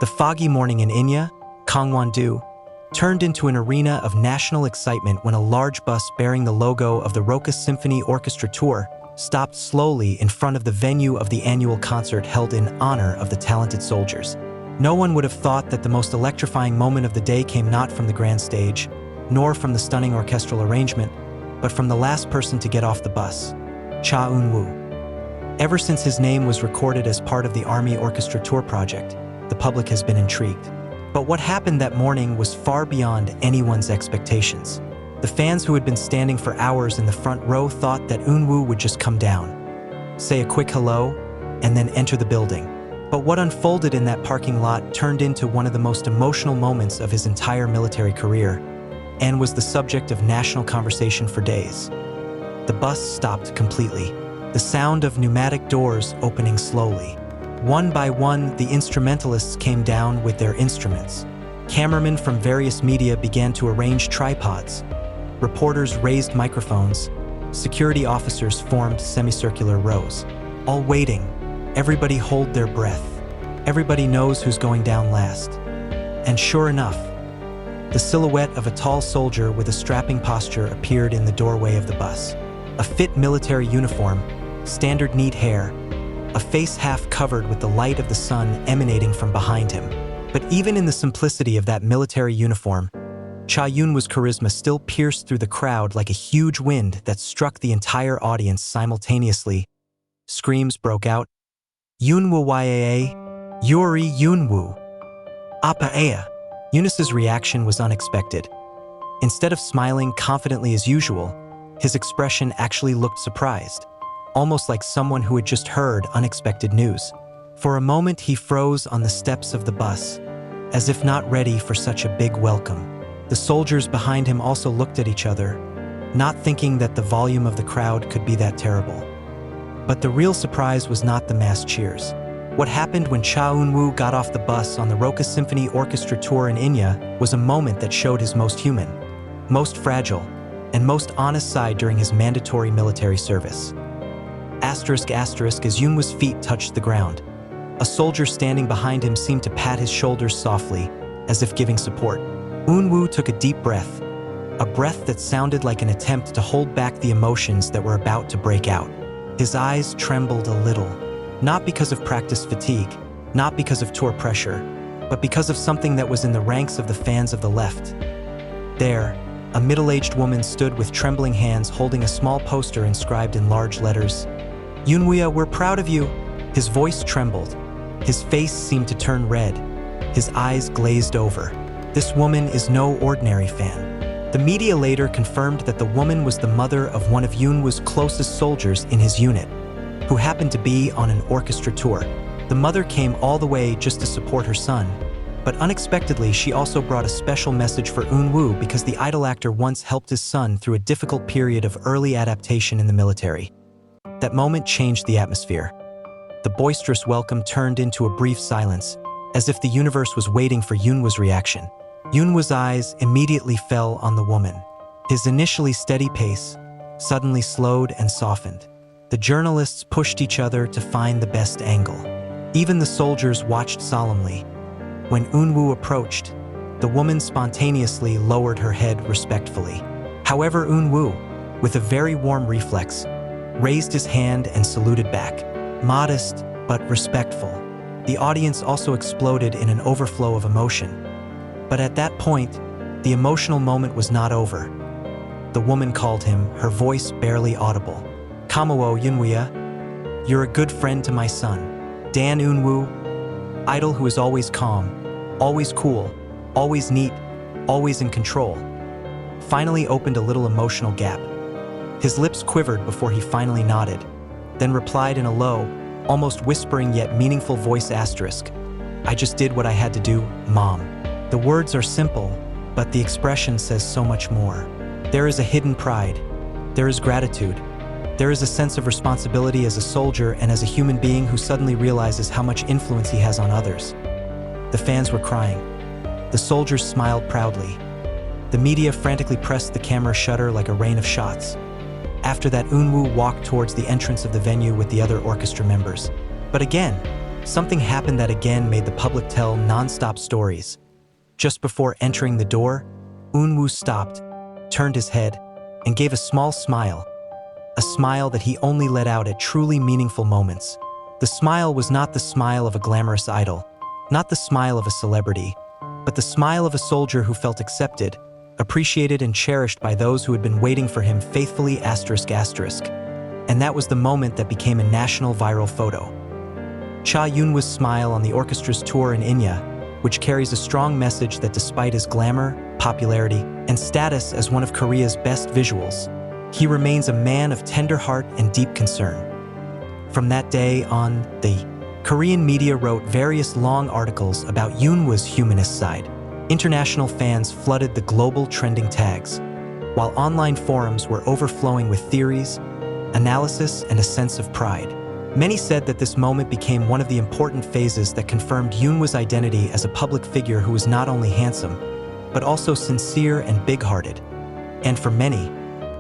The foggy morning in Inje, Gangwon-do, turned into an arena of national excitement when a large bus bearing the logo of the Roka Symphony Orchestra tour stopped slowly in front of the venue of the annual concert held in honor of the talented soldiers. No one would have thought that the most electrifying moment of the day came not from the grand stage, nor from the stunning orchestral arrangement, but from the last person to get off the bus, Eunwoo. Ever since his name was recorded as part of the Army Orchestra tour project, the public has been intrigued. But what happened that morning was far beyond anyone's expectations. The fans who had been standing for hours in the front row thought that Eunwoo would just come down, say a quick hello, and then enter the building. But what unfolded in that parking lot turned into one of the most emotional moments of his entire military career, and was the subject of national conversation for days. The bus stopped completely, the sound of pneumatic doors opening slowly. One by one, the instrumentalists came down with their instruments. Cameramen from various media began to arrange tripods. Reporters raised microphones. Security officers formed semicircular rows. All waiting. Everybody hold their breath. Everybody knows who's going down last. And sure enough, the silhouette of a tall soldier with a strapping posture appeared in the doorway of the bus. A fit military uniform, standard neat hair, a face half covered with the light of the sun emanating from behind him. But even in the simplicity of that military uniform, Eunwoo's charisma still pierced through the crowd like a huge wind that struck the entire audience simultaneously. Screams broke out. Eunwoo yaa, Yuri Eunwoo. Appa aya. Eunice's reaction was unexpected. Instead of smiling confidently as usual, his expression actually looked surprised, almost like someone who had just heard unexpected news. For a moment, he froze on the steps of the bus, as if not ready for such a big welcome. The soldiers behind him also looked at each other, not thinking that the volume of the crowd could be that terrible. But the real surprise was not the mass cheers. What happened when Eunwoo got off the bus on the Roka Symphony Orchestra tour in Inje was a moment that showed his most human, most fragile, and most honest side during his mandatory military service. Asterisk as Eunwoo's feet touched the ground. A soldier standing behind him seemed to pat his shoulders softly, as if giving support. Eunwoo took a deep breath, a breath that sounded like an attempt to hold back the emotions that were about to break out. His eyes trembled a little, not because of practice fatigue, not because of tour pressure, but because of something that was in the ranks of the fans of the left. There, a middle-aged woman stood with trembling hands holding a small poster inscribed in large letters, "Eunwoo, we're proud of you." His voice trembled. His face seemed to turn red. His eyes glazed over. This woman is no ordinary fan. The media later confirmed that the woman was the mother of one of Eunwoo's closest soldiers in his unit, who happened to be on an orchestra tour. The mother came all the way just to support her son, but unexpectedly she also brought a special message for Eunwoo because the idol actor once helped his son through a difficult period of early adaptation in the military. That moment changed the atmosphere. The boisterous welcome turned into a brief silence, as if the universe was waiting for Eunwoo's reaction. Eunwoo's eyes immediately fell on the woman. His initially steady pace suddenly slowed and softened. The journalists pushed each other to find the best angle. Even the soldiers watched solemnly. When Eunwoo approached, the woman spontaneously lowered her head respectfully. However, Eunwoo, with a very warm reflex, raised his hand and saluted back. Modest, but respectful. The audience also exploded in an overflow of emotion. But at that point, the emotional moment was not over. The woman called him, her voice barely audible. "Kamuo Eunwoo, you're a good friend to my son. Dan Eunwoo, idol who is always calm, always cool, always neat, always in control." Finally opened a little emotional gap. His lips quivered before he finally nodded, then replied in a low, almost whispering yet meaningful voice asterisk, "I just did what I had to do, Mom." The words are simple, but the expression says so much more. There is a hidden pride. There is gratitude. There is a sense of responsibility as a soldier and as a human being who suddenly realizes how much influence he has on others. The fans were crying. The soldiers smiled proudly. The media frantically pressed the camera shutter like a rain of shots. After that, Eunwoo walked towards the entrance of the venue with the other orchestra members. But again, something happened that again made the public tell non-stop stories. Just before entering the door, Eunwoo stopped, turned his head, and gave a small smile. A smile that he only let out at truly meaningful moments. The smile was not the smile of a glamorous idol, not the smile of a celebrity, but the smile of a soldier who felt accepted, appreciated and cherished by those who had been waiting for him faithfully ****. And that was the moment that became a national viral photo. Cha Eunwoo's smile on the orchestra's tour in Inje, which carries a strong message that despite his glamour, popularity, and status as one of Korea's best visuals, he remains a man of tender heart and deep concern. From that day on, the Korean media wrote various long articles about Eunwoo's humanist side. International fans flooded the global trending tags, while online forums were overflowing with theories, analysis, and a sense of pride. Many said that this moment became one of the important phases that confirmed Eunwoo's identity as a public figure who was not only handsome, but also sincere and big-hearted. And for many,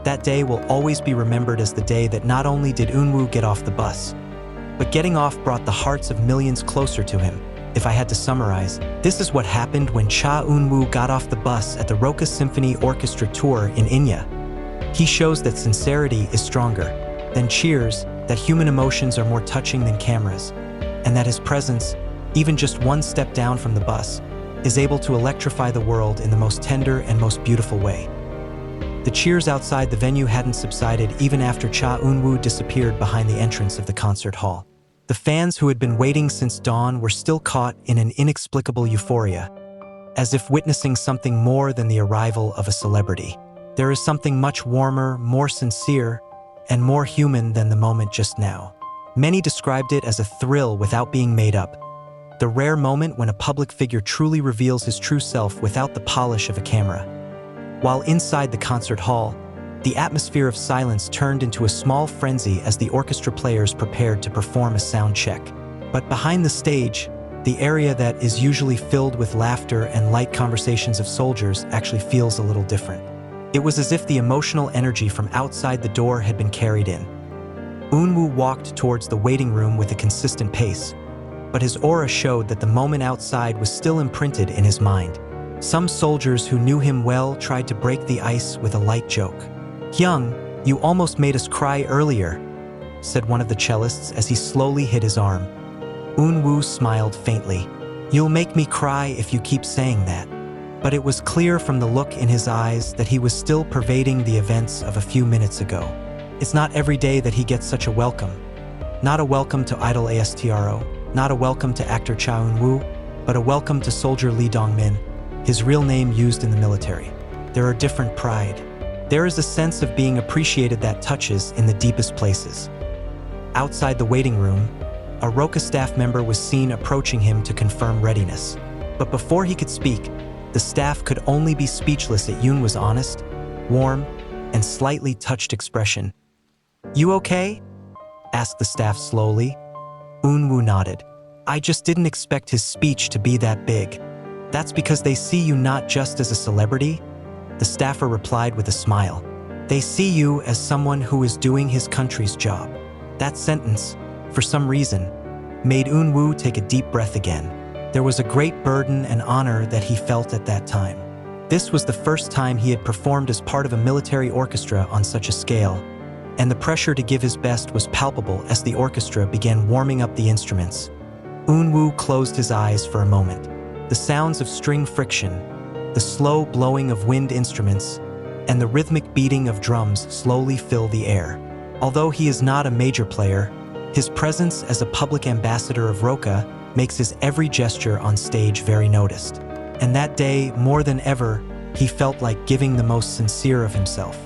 that day will always be remembered as the day that not only did Eunwoo get off the bus, but getting off brought the hearts of millions closer to him. If I had to summarize, this is what happened when Cha Eunwoo got off the bus at the Roka Symphony Orchestra tour in Inje. He shows that sincerity is stronger than cheers, that human emotions are more touching than cameras, and that his presence, even just one step down from the bus, is able to electrify the world in the most tender and most beautiful way. The cheers outside the venue hadn't subsided even after Cha Eunwoo disappeared behind the entrance of the concert hall. The fans who had been waiting since dawn were still caught in an inexplicable euphoria, as if witnessing something more than the arrival of a celebrity. There is something much warmer, more sincere, and more human than the moment just now. Many described it as a thrill without being made up, the rare moment when a public figure truly reveals his true self without the polish of a camera. While inside the concert hall, the atmosphere of silence turned into a small frenzy as the orchestra players prepared to perform a sound check. But behind the stage, the area that is usually filled with laughter and light conversations of soldiers actually feels a little different. It was as if the emotional energy from outside the door had been carried in. Eunwoo walked towards the waiting room with a consistent pace, but his aura showed that the moment outside was still imprinted in his mind. Some soldiers who knew him well tried to break the ice with a light joke. "Hyung, you almost made us cry earlier," said one of the cellists as he slowly hit his arm. Eunwoo smiled faintly. "You'll make me cry if you keep saying that." But it was clear from the look in his eyes that he was still pervading the events of a few minutes ago. It's not every day that he gets such a welcome. Not a welcome to idol ASTRO, not a welcome to actor Cha Eunwoo, but a welcome to soldier Lee Dong-min, his real name used in the military. There are different pride. There is a sense of being appreciated that touches in the deepest places. Outside the waiting room, a Roka staff member was seen approaching him to confirm readiness. But before he could speak, the staff could only be speechless at Eunwoo's honest, warm, and slightly touched expression. "You okay?" asked the staff slowly. Eunwoo nodded. "I just didn't expect his speech to be that big." "That's because they see you not just as a celebrity," the staffer replied with a smile. "They see you as someone who is doing his country's job." That sentence, for some reason, made Eunwoo take a deep breath again. There was a great burden and honor that he felt at that time. This was the first time he had performed as part of a military orchestra on such a scale, and the pressure to give his best was palpable as the orchestra began warming up the instruments. Eunwoo closed his eyes for a moment. The sounds of string friction, the slow blowing of wind instruments, and the rhythmic beating of drums slowly fill the air. Although he is not a major player, his presence as a public ambassador of Roka makes his every gesture on stage very noticed. And that day, more than ever, he felt like giving the most sincere of himself.